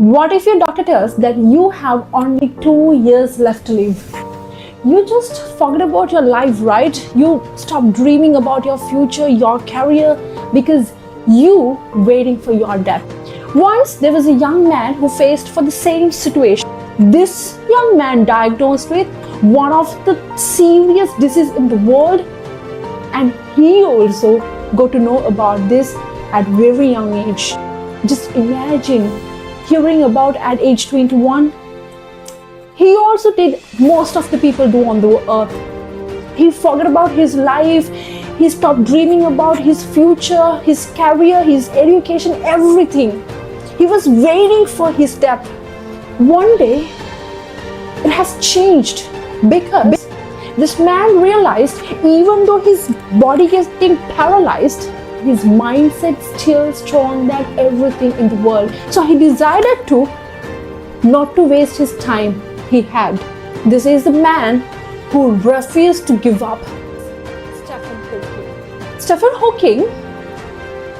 What if your doctor tells that you have only 2 years left to live? You just forget about your life, right? You stop dreaming about your future, your career, because you waiting for your death. Once there was a young man who faced for the same situation. This young man diagnosed with one of the serious diseases in the world, and he also got to know about this at very young age. Just imagine hearing about at age 21. He also did most of the people do on the earth. He forgot about his life. He stopped dreaming about his future, his career, his education, everything. He was waiting for his death. One day, it has changed because this man realized even though his body is getting paralyzed, his mindset still strong than everything in the world. So he decided to not to waste his time he had. This is the man who refused to give up. Stephen Hawking. Stephen Hawking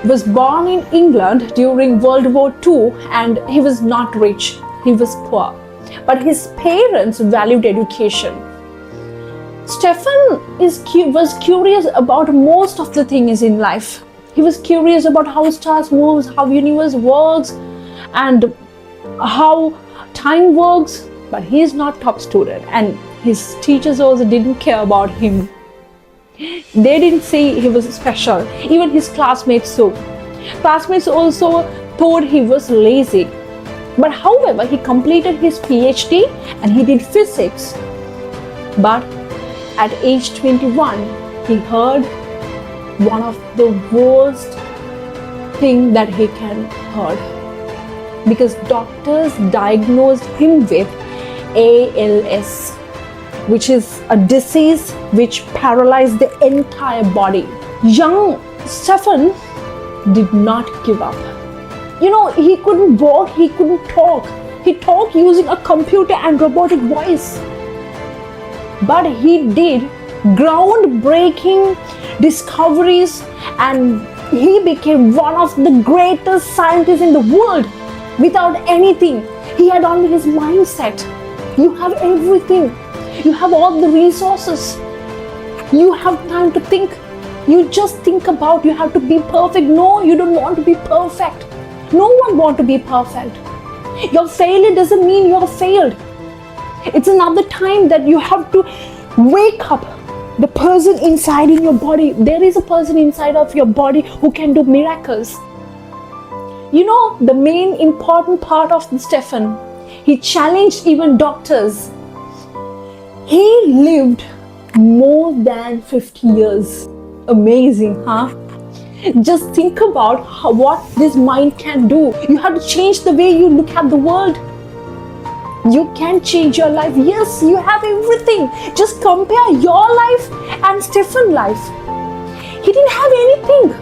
was born in England during World War II, and he was not rich, he was poor. But his parents valued education. Stephen was curious about most of the things in life. He was curious about how stars moves, how universe works, and how time works. But he is not top student, and his teachers also didn't care about him. They didn't say he was special. Even his classmates so. Classmates also thought he was lazy. But however, he completed his PhD and he did physics. But at age 21, he heard one of the worst thing that he can heard, because doctors diagnosed him with ALS, which is a disease which paralyzed the entire body. Young Stephen did not give up. He couldn't walk, he couldn't talk. He talked using a computer and robotic voice. But he did groundbreaking discoveries, and he became one of the greatest scientists in the world without anything. He had only his mindset. You have everything. You have all the resources. You have time to think. You just think about you have to be perfect. No, you don't want to be perfect. No one wants to be perfect. Your failure doesn't mean you're failed. It's another time that you have to wake up the person inside in your body. There is a person inside of your body who can do miracles. The main important part of Stephen, he challenged even doctors. He lived more than 50 years. Amazing, huh? Just think about what this mind can do. You have to change the way you look at the world. You can change your life. Yes, you have everything. Just compare your life and Stephen's life. He didn't have anything,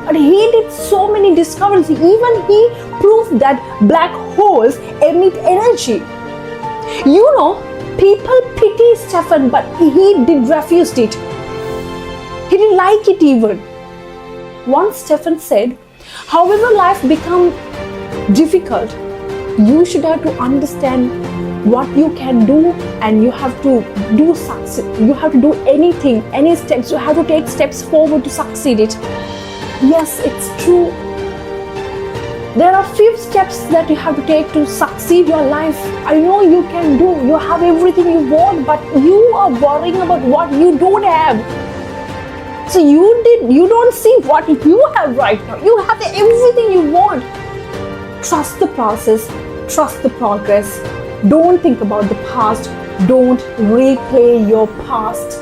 but he did so many discoveries. Even he proved that black holes emit energy. People pity Stephen, but he did refuse it. He didn't like it even. Once Stephen said, however life become difficult, you should have to understand what you can do, and you have to do success. You have to do anything, any steps. You have to take steps forward to succeed it. Yes, it's true. There are few steps that you have to take to succeed your life. I know you can do. You have everything you want, but you are worrying about what you don't have. So you don't see what you have right now. You have everything you want. Trust the process. Trust the progress. Don't think about the past. Don't replay your past.